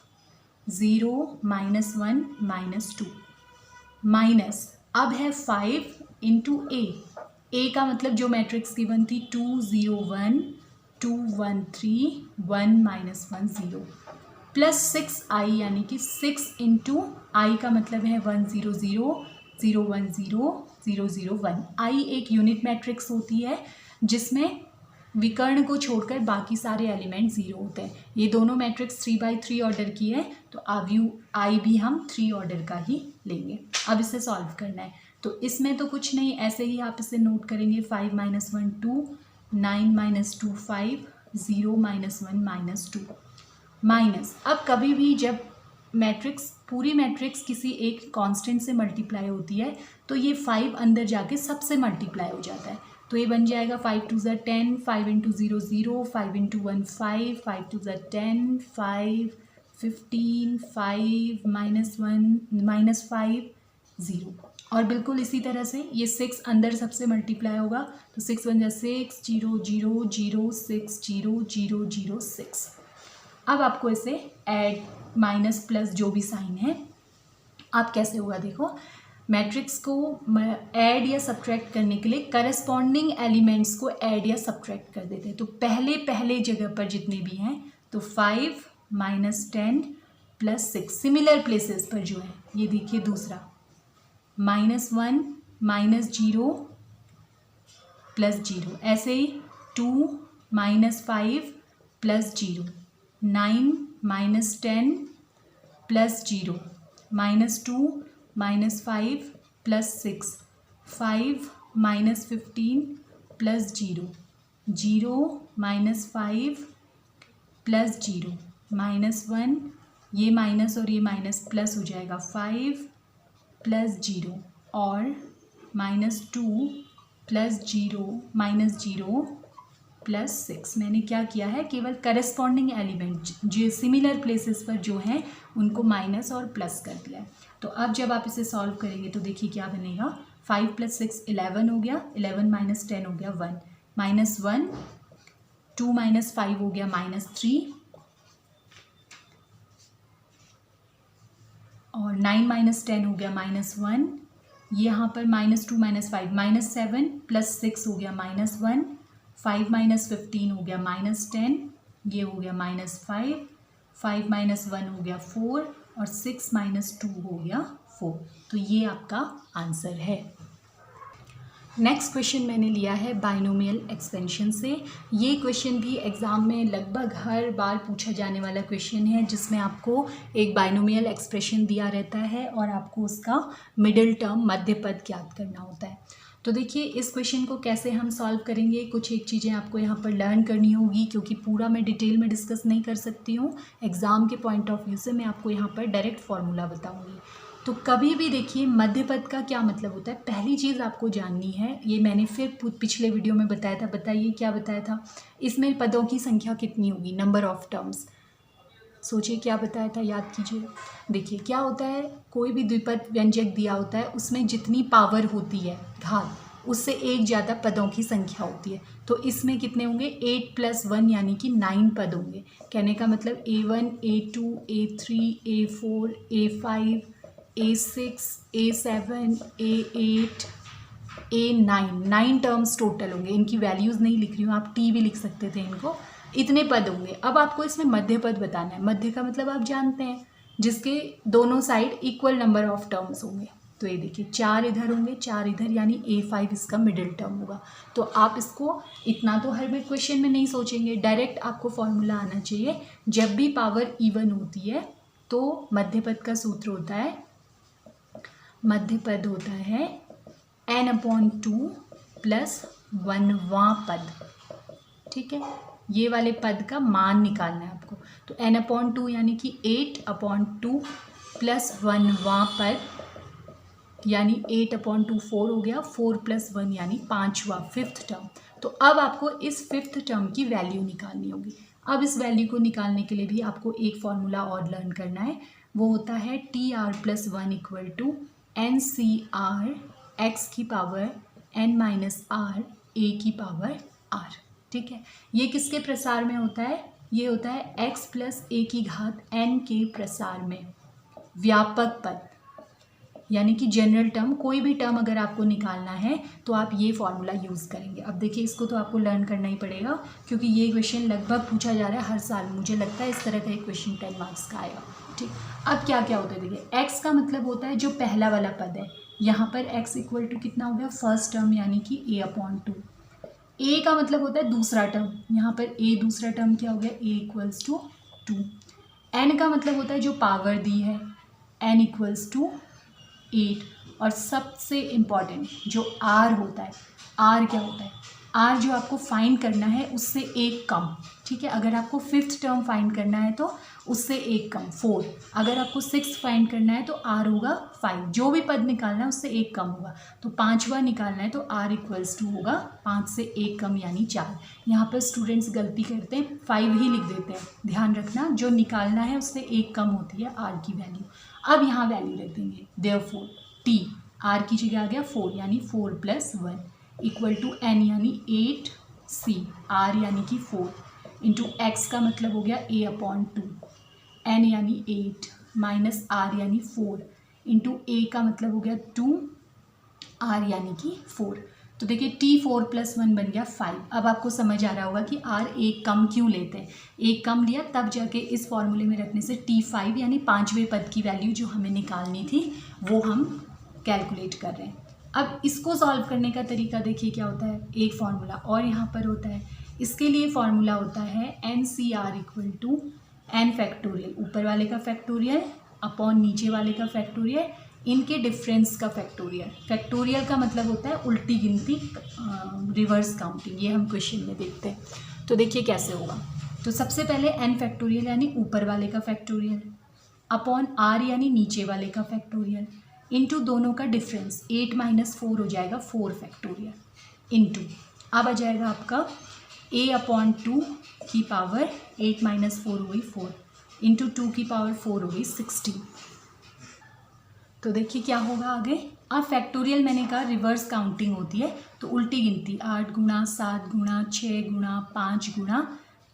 0 -1 -2, माइनस अब है 5 इंटू A का मतलब जो मैट्रिक्स गिवन थी 2 0 1 2 1 3 1 -1 0, प्लस 6I यानी कि 6 इंटू I का मतलब है 1 0 0 0 1 0 0 0 1। I एक यूनिट मैट्रिक्स होती है जिसमें विकर्ण को छोड़कर बाकी सारे एलिमेंट 0 होते हैं। ये दोनों मैट्रिक्स 3/3 ऑर्डर की है, तो I भी हम 3 ऑर्डर का ही लेंगे। अब इसे सॉल्व करना है, तो इसमें तो कुछ नहीं, ऐसे ही आप इसे नोट करेंगे। 5 - 1 2, 9 - 2 5, 0 -1 -2 माइनस। अब कभी भी जब मैट्रिक्स पूरी मैट्रिक्स किसी एक कांस्टेंट से मल्टीप्लाई होती है तो ये 5 अंदर जाके सबसे मल्टीप्लाई हो जाता है, तो ये बन जाएगा 5 2 = 10, 5 इंटू 0 0, 5 इंटू 1 5, 5 2 = 10, 5 15, 5 -1 -5 0। और बिल्कुल इसी तरह से ये 6 अंदर सबसे मल्टीप्लाई होगा, तो 6 1 = 6 0 0 0 6 0 0 0 6। अब आपको इसे ऐड माइनस प्लस जो भी साइन है, आप कैसे होगा देखो। मैट्रिक्स को ऐड या सब्ट्रैक्ट करने के लिए करस्पॉन्डिंग एलिमेंट्स को ऐड या सब्ट्रैक्ट कर देते हैं। तो पहले जगह पर जितने भी हैं, तो 5 - 10 + 6 सिमिलर प्लेसेस पर जो है, ये देखिए दूसरा -1 -0 + 0, ऐसे ही 2 - 5 + 0, 9 - 10 + 0, -2 - 5 + 6, 5 - 15 + 0, 0 - 5 + 0, -1, ये माइनस और ये माइनस प्लस हो जाएगा 5 + 0, और -2 + 0 -0 + 6। मैंने क्या किया है, केवल करस्पॉन्डिंग एलिमेंट जो सिमिलर प्लेसेस पर जो हैं उनको माइनस और प्लस कर दिया है। तो अब जब आप इसे सॉल्व करेंगे तो देखिए क्या बनेगा। 5 + 6 11 हो गया, 11 - 10 हो गया 1, -1, 2 - 5 हो गया -3, और 9 - 10 हो गया -1, यहाँ पर -2 - 5 -7 + 6 हो गया -1, 5 - 15 हो गया -10, ये हो गया -5, 5 - 1 हो गया 4, और 6 - 2 हो गया 4। तो ये आपका आंसर है। नेक्स्ट क्वेश्चन मैंने लिया है बाइनोमियल एक्सपेंशन से। ये क्वेश्चन भी एग्ज़ाम में लगभग हर बार पूछा जाने वाला क्वेश्चन है, जिसमें आपको एक बाइनोमियल एक्सप्रेशन दिया रहता है और आपको उसका मिडिल टर्म मध्य पद ज्ञात करना होता है। तो देखिए इस क्वेश्चन को कैसे हम सॉल्व करेंगे, कुछ एक चीज़ें आपको यहाँ पर लर्न करनी होगी, क्योंकि पूरा मैं डिटेल में डिस्कस नहीं कर सकती हूँ। एग्ज़ाम के पॉइंट ऑफ व्यू से मैं आपको यहाँ पर डायरेक्ट फार्मूला बताऊँगी। तो कभी भी देखिए मध्य पद का क्या मतलब होता है, पहली चीज़ आपको जाननी है। ये मैंने फिर पिछले वीडियो में बताया था, बताइए क्या बताया था। इसमें पदों की संख्या कितनी होगी, नंबर ऑफ टर्म्स। सोचिए क्या बताया था, याद कीजिए। देखिए क्या होता है, कोई भी द्विपद व्यंजक दिया होता है, उसमें जितनी पावर होती है घात, उससे एक ज़्यादा पदों की संख्या होती है। तो इसमें कितने होंगे, 8 + 1 यानी कि 9 पद होंगे। कहने का मतलब A1, A2, A3, A4, A5, A6, A7, A8, A9, 9 terms total होंगे। इनकी वैल्यूज़ नहीं लिख रही हूँ, आप टी भी लिख सकते थे इनको। इतने पद होंगे। अब आपको इसमें मध्य पद बताना है। मध्य का मतलब आप जानते हैं, जिसके दोनों side equal number of terms होंगे। तो ये देखिए 4 इधर होंगे, 4 इधर, यानी A5 इसका मिडिल टर्म होगा। तो आप इसको इतना तो हर क्वेश्चन में नहीं सोचेंगे, डायरेक्ट आपको फॉर्मूला आना चाहिए। जब भी पावर इवन होती है तो मध्य पद का सूत्र होता है, मध्य पद होता है n/2 + 1वां पद। ठीक है, ये वाले पद का मान निकालना है आपको। तो n/2 यानी कि 8/2 + 1वां पद, यानी 8/2 4 हो गया, 4 + 1 यानी 5वां, 5th टर्म। तो अब आपको इस 5th टर्म की वैल्यू निकालनी होगी। अब इस वैल्यू को निकालने के लिए भी आपको एक फॉर्मूला और लर्न करना है, वो होता है TR + 1 = NCR x⁻n - r a⁻r। ठीक है, ये किसके प्रसार में होता है, ये होता है x + a⁻n के प्रसार में। व्यापक पद यानी कि जनरल टर्म, कोई भी टर्म अगर आपको निकालना है तो आप ये फॉर्मूला यूज़ करेंगे। अब देखिए इसको तो आपको लर्न करना ही पड़ेगा, क्योंकि ये क्वेश्चन लगभग पूछा जा रहा है हर साल। मुझे लगता है इस तरह का एक क्वेश्चन 10 मार्क्स का आएगा। ठीक, अब क्या क्या होता है, देखिए x का मतलब होता है जो पहला वाला पद है। यहाँ पर x = कितना हो गया, फर्स्ट टर्म यानी कि a/2। a का मतलब होता है दूसरा टर्म, यहाँ पर a दूसरा टर्म क्या हो गया, a = 2। n का मतलब होता है जो पावर दी है, n = 8। और सबसे इम्पॉर्टेंट जो r होता है, r क्या होता है, r जो आपको फाइंड करना है उससे एक कम। ठीक है, अगर आपको 5th टर्म फाइंड करना है तो उससे एक कम 4, अगर आपको 6th फाइंड करना है तो r होगा 5, जो भी पद निकालना है उससे एक कम होगा। तो 5वां निकालना है तो r = होगा 5 से एक कम यानी 4। यहाँ पर स्टूडेंट्स गलती करते हैं, 5 ही लिख देते हैं। ध्यान रखना, जो निकालना है उससे एक कम होती है r की वैल्यू। अब यहाँ वैल्यू रख देंगे, देयरफॉर t r की जगह आ गया 4, यानी 4 + 1 = n यानी 8c, r यानी कि 4 इंटू x का मतलब हो गया a/2, n यानी 8 माइनस r यानी 4 इंटू a का मतलब हो गया 2, r यानी कि 4। तो देखिए t 4 + 1 बन गया 5। अब आपको समझ आ रहा होगा कि r एक कम क्यों लेते हैं। एक कम लिया तब जाके इस फॉर्मूले में रखने से t 5 यानी 5वें पद की वैल्यू जो हमें निकालनी थी वो हम कैलकुलेट कर रहे हैं। अब इसको सॉल्व करने का तरीका देखिए क्या होता है, एक फार्मूला और यहाँ पर होता है। इसके लिए फार्मूला होता है NCR = n⁴, ऊपर वाले का फैक्टोरियल अपॉन नीचे वाले का फैक्टोरियल, इनके डिफरेंस का फैक्टोरियल। फैक्टोरियल का मतलब होता है उल्टी गिनती, रिवर्स काउंटिंग। ये हम क्वेश्चन में देखते हैं। तो देखिए कैसे होगा। तो सबसे पहले n⁴ यानी ऊपर वाले का फैक्टोरियल अपॉन r यानी नीचे वाले का फैक्टोरियल इंटू दोनों का डिफरेंस, 8 - 4 हो जाएगा 4 फैक्टोरियल इंटू, अब आ जाएगा आपका a/2 की पावर 8 - 4 हो गई 4 इंटू 2 की पावर 4 हो गई 16। तो देखिए क्या होगा आगे। अब फैक्टोरियल मैंने कहा रिवर्स काउंटिंग होती है, तो उल्टी गिनती 8 × 7 × 6 × 5 ×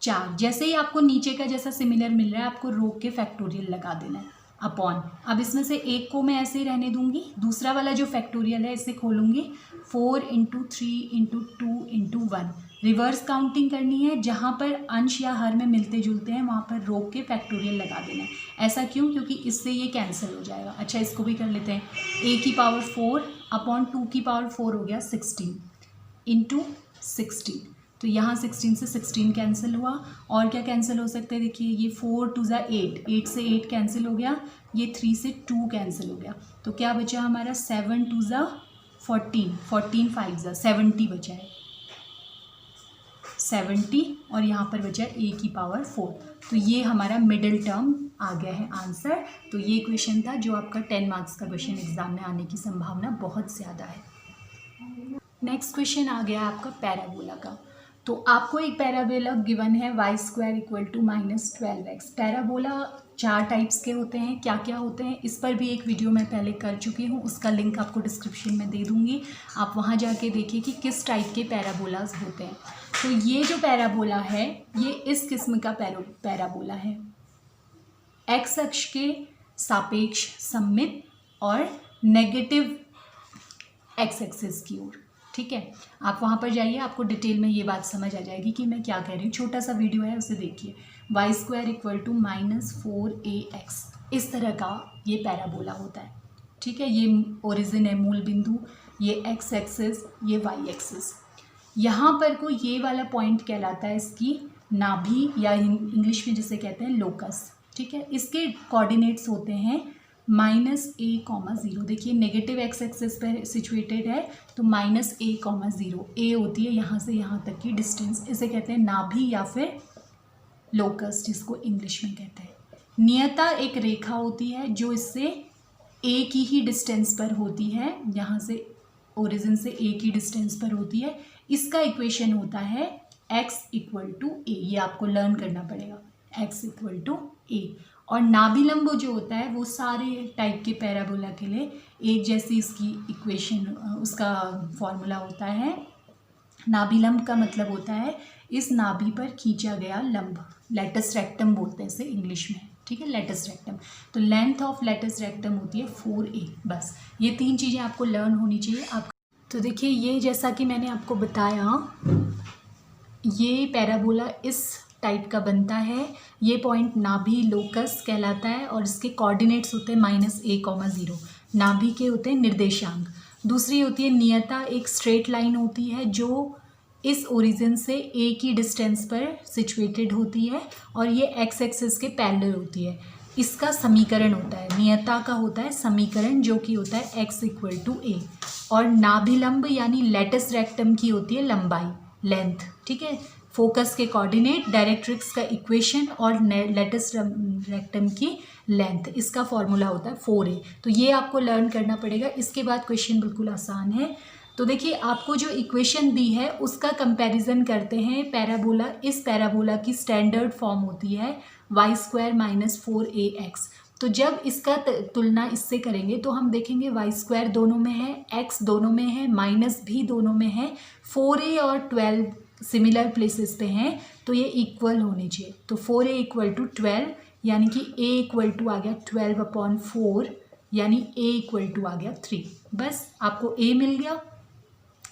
4। जैसे ही आपको नीचे का जैसा सिमिलर मिल रहा है आपको रोक के फैक्टोरियल लगा देना है। अपॉन, अब इसमें से एक को मैं ऐसे ही रहने दूंगी, दूसरा वाला जो फैक्टोरियल है इसे खोलूंगी, 4 into 3 into 2 into 1, reverse counting करनी है, जहाँ पर अंश या हर में मिलते जुलते हैं वहाँ पर रोक के फैक्टोरियल लगा देना है। ऐसा क्यों? क्योंकि इससे ये कैंसिल हो जाएगा। अच्छा, इसको भी कर लेते हैं, a की पावर 4 अपॉन 2 की पावर 4 हो गया 16 इंटू 16, तो यहाँ 16 से 16 कैंसिल हुआ। और क्या कैंसिल हो सकते हैं? देखिए, ये 4 टू ज़ा 8, 8 से 8 कैंसिल हो गया, ये 3 से 2 कैंसिल हो गया, तो क्या बचा हमारा 7 टू ज़ा 14, 14 5 ज़ा 70 बचा है, 70, और यहाँ पर बचा a की पावर 4। तो ये हमारा मिडिल टर्म आ गया है आंसर। तो ये क्वेश्चन था जो आपका 10 मार्क्स का क्वेश्चन एग्जाम में आने की संभावना बहुत ज़्यादा है। नेक्स्ट क्वेश्चन आ गया आपका पैराबोला का। तो आपको एक पैराबोला गिवन है y square equal to -12x। Parabola 4 types के होते हैं, क्या क्या होते हैं इस पर भी एक वीडियो मैं पहले कर चुकी हूँ, उसका लिंक आपको डिस्क्रिप्शन में दे दूँगी, आप वहाँ जाके देखिए कि किस टाइप के पैराबोलाज होते हैं। तो ये जो पैराबोला है ये इस किस्म का पैराबोला है, x अक्ष के सापेक्ष सममित और नेगेटिव x एक्सिस की ओर। ठीक है, आप वहाँ पर जाइए, आपको डिटेल में ये बात समझ आ जाएगी कि मैं क्या कह रही हूँ। छोटा सा वीडियो है, उसे देखिए। y square equal to -4ax, इस तरह का ये पैराबोला होता है। ठीक है, ये ओरिजिन है, मूल बिंदु, ये x एक्सिस, ये y एक्सिस। यहाँ पर को ये वाला पॉइंट कहलाता है इसकी नाभि, या इंग्लिश में जिसे कहते हैं लोकस। ठीक है, इसके कोऑर्डिनेट्स होते हैं -a,0। देखिए, नेगेटिव x एक्सिस पर सिचुएटेड है, तो -a,0, a होती है यहाँ से यहाँ तक की डिस्टेंस, इसे कहते हैं नाभि या फिर लोकस, जिसको इंग्लिश में कहते हैं। नियता एक रेखा होती है जो इससे a की ही डिस्टेंस पर होती है, यहाँ से ओरिजिन से a की डिस्टेंस पर होती है। इसका इक्वेशन होता है x इक्वल टू a, ये आपको लर्न करना पड़ेगा, x इक्वल टू a। और नाभिलंब जो होता है वो सारे टाइप के पैराबोला के लिए एक जैसी इसकी इक्वेशन, उसका फॉर्मूला होता है। नाभिलंब का मतलब होता है इस नाभि पर खींचा गया लंब, लेटस रेक्टम बोलते हैं इसे इंग्लिश में। ठीक है, लेटस रेक्टम। तो लेंथ ऑफ लेटस रेक्टम होती है 4a। बस ये 3 चीज़ें आपको लर्न होनी चाहिए। आप तो देखिए, ये जैसा कि मैंने आपको बताया, ये पैराबोला इस टाइप का बनता है। ये पॉइंट नाभि लोकस कहलाता है और इसके कोऑर्डिनेट्स होते हैं -a,0, नाभि के होते हैं निर्देशांक। दूसरी होती है नियता, एक स्ट्रेट लाइन होती है जो इस ओरिजिन से a की डिस्टेंस पर सिचुएटेड होती है और ये x एक्सिस के पैरेलल होती है। इसका समीकरण होता है, नियता का होता है समीकरण, जो कि होता है x इक्वल टू a। और नाभिलंब यानी लेटस रेक्टम की होती है लंबाई, लेंथ। ठीक है, फोकस के कोऑर्डिनेट, डायरेक्ट्रिक्स का इक्वेशन और लेटस रेक्टम की लेंथ, इसका फॉर्मूला होता है 4a। तो ये आपको लर्न करना पड़ेगा। इसके बाद क्वेश्चन बिल्कुल आसान है। तो देखिए, आपको जो इक्वेशन दी है उसका कंपैरिजन करते हैं पैराबोला। इस पैराबोला की स्टैंडर्ड फॉर्म होती है y स्क्वायर -4ax। तो जब इसका तुलना इससे करेंगे तो हम देखेंगे y स्क्वायर दोनों में है, x दोनों में है, माइनस भी दोनों में है, 4a और 12 सिमिलर प्लेसेस पे हैं, तो ये इक्वल होने चाहिए। तो 4a इक्वल टू 12, यानी कि a इक्वल टू आ गया 12/4, यानी a इक्वल टू आ गया 3। बस आपको a मिल गया।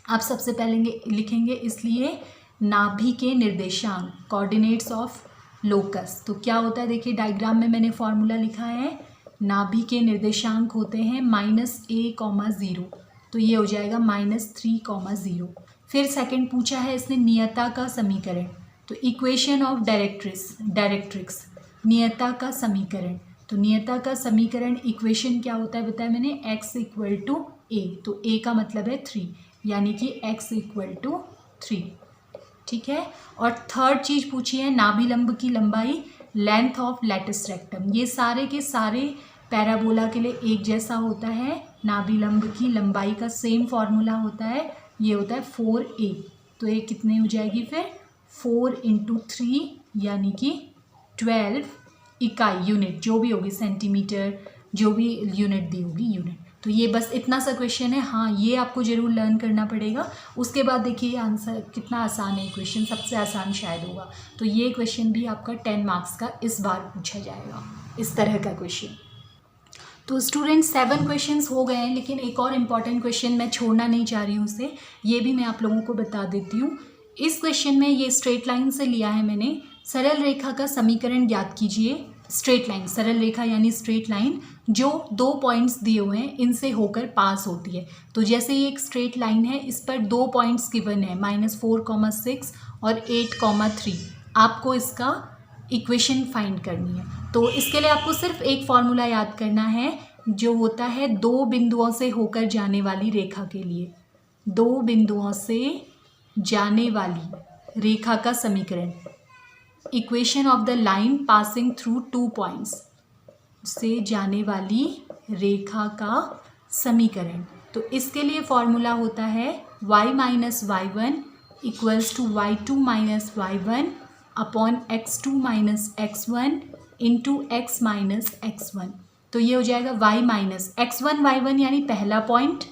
आप सबसे पहले लिखेंगे इसलिए नाभि के निर्देशांक, कोऑर्डिनेट्स ऑफ लोकस। तो क्या होता है, देखिए डायग्राम में मैंने फॉर्मूला लिखा है, नाभि के निर्देशांक होते हैं -a,0, तो ये हो जाएगा -3,0। फिर सेकंड पूछा है इसने नियता का समीकरण, तो इक्वेशन ऑफ डायरेक्ट्रिक्स, नियता का समीकरण। तो नियता का समीकरण इक्वेशन क्या होता है बताया मैंने, x इक्वल टू a। तो a का मतलब है 3, यानी कि x इक्वल टू 3। ठीक है, और थर्ड चीज़ पूछी है नाभिलंब की लंबाई, लेंथ ऑफ लेटस रेक्टम। ये सारे के सारे पैराबोला के लिए एक जैसा होता है। नाभिलंब की लंबाई का सेम फॉर्मूला होता है, ये होता है 4a। तो ये कितने हो जाएगी फिर, 4 इंटू 3, यानी कि 12 इकाई, यूनिट जो भी होगी, सेंटीमीटर, जो भी यूनिट दी होगी यूनिट। तो ये बस इतना सा क्वेश्चन है। हाँ, ये आपको ज़रूर लर्न करना पड़ेगा। उसके बाद देखिए आंसर कितना आसान है, क्वेश्चन सबसे आसान शायद होगा। तो ये क्वेश्चन भी आपका 10 मार्क्स का इस बार पूछा जाएगा, इस तरह का क्वेश्चन। तो स्टूडेंट 7 क्वेश्चंस हो गए हैं, लेकिन एक और इम्पॉर्टेंट क्वेश्चन मैं छोड़ना नहीं चाह रही हूँ उसे, ये भी मैं आप लोगों को बता देती हूँ। इस क्वेश्चन में ये स्ट्रेट लाइन से लिया है मैंने। सरल रेखा का समीकरण ज्ञात कीजिए। स्ट्रेट लाइन, सरल रेखा यानी स्ट्रेट लाइन जो 2 पॉइंट्स दिए हुए हैं इनसे होकर पास होती है। तो जैसे ये एक स्ट्रेट लाइन है, इस पर 2 पॉइंट्स गिवन है -4,6 और 8,3। आपको इसका इक्वेशन फाइंड करनी है। तो इसके लिए आपको सिर्फ एक फॉर्मूला याद करना है जो होता है 2 बिंदुओं से होकर जाने वाली रेखा के लिए। 2 बिंदुओं से जाने वाली रेखा का समीकरण, equation of the line passing through 2 points, से जाने वाली रेखा का समीकरण। तो इसके लिए फॉर्मूला होता है y - y1 = y2 - y1 upon x2 - x1 into x - x1। तो ये हो जाएगा y - x1 y1 यानी पहला पॉइंट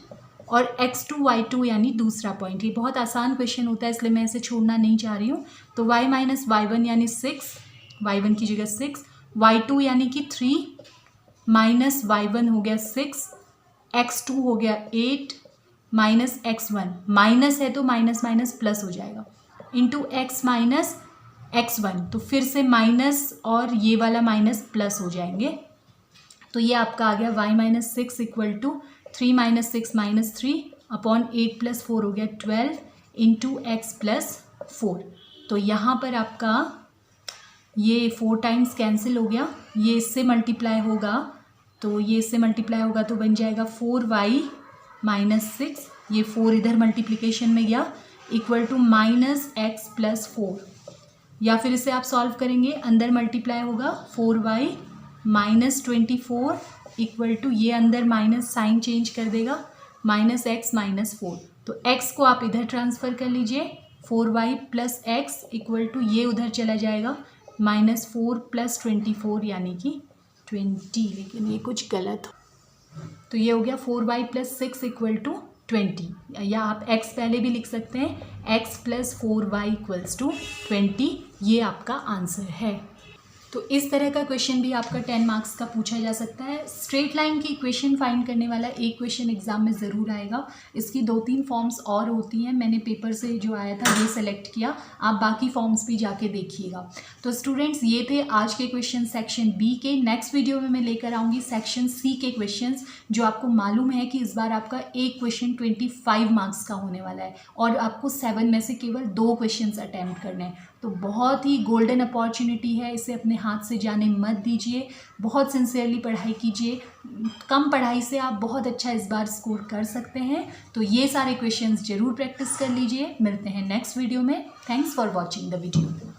और x2 y2 यानी दूसरा पॉइंट। ये बहुत आसान क्वेश्चन होता है, इसलिए मैं इसे छोड़ना नहीं चाह रही हूँ। तो y - y1 यानी 6, y1 की जगह 6, y2 यानी कि 3 माइनस y1 हो गया 6, x2 हो गया 8 माइनस x1, माइनस है तो माइनस माइनस प्लस हो जाएगा, इंटू x - x1। तो फिर से माइनस और ये वाला माइनस प्लस हो जाएंगे। तो ये आपका आ गया y - 6 = 3 - 6 - 3 अपॉन 8 + 4 हो गया 12 इंटू x + 4। तो यहाँ पर आपका ये 4 टाइम्स कैंसिल हो गया, ये इससे मल्टीप्लाई होगा, तो ये इससे मल्टीप्लाई होगा तो बन जाएगा 4y - 6, ये 4 इधर मल्टीप्लिकेशन में गया, इक्वल टू -x + 4। या फिर इसे आप सॉल्व करेंगे, अंदर मल्टीप्लाई होगा 4y - 24 इक्वल टू, ये अंदर माइनस साइन चेंज कर देगा, -x - 4। तो x को आप इधर ट्रांसफ़र कर लीजिए, 4y + x इक्वल टू ये उधर चला जाएगा, -4 + 24 यानी कि 20, लेकिन ये कुछ गलत हो। तो ये हो गया 4y + 6 = 20, या आप x पहले भी लिख सकते हैं, x + 4y = 20। ये आपका आंसर है। तो इस तरह का क्वेश्चन भी आपका 10 मार्क्स का पूछा जा सकता है। स्ट्रेट लाइन की इक्वेशन फाइंड करने वाला एक क्वेश्चन एग्जाम में ज़रूर आएगा। इसकी 2-3 फॉर्म्स और होती हैं, मैंने पेपर से जो आया था ये सेलेक्ट किया, आप बाकी फॉर्म्स भी जाके देखिएगा। तो स्टूडेंट्स, ये थे आज के क्वेश्चन सेक्शन बी के। नेक्स्ट वीडियो में मैं लेकर आऊँगी सेक्शन सी के क्वेश्चंस, जो आपको मालूम है कि इस बार आपका एक क्वेश्चन 25 मार्क्स का होने वाला है और आपको 7 में से केवल 2 क्वेश्चंस अटैम्प्ट करने हैं। तो बहुत ही गोल्डन अपॉर्चुनिटी है, इसे अपने हाथ से जाने मत दीजिए। बहुत सिंसियरली पढ़ाई कीजिए, कम पढ़ाई से आप बहुत अच्छा इस बार स्कोर कर सकते हैं। तो ये सारे क्वेश्चंस ज़रूर प्रैक्टिस कर लीजिए। मिलते हैं नेक्स्ट वीडियो में। Thanks for watching the video.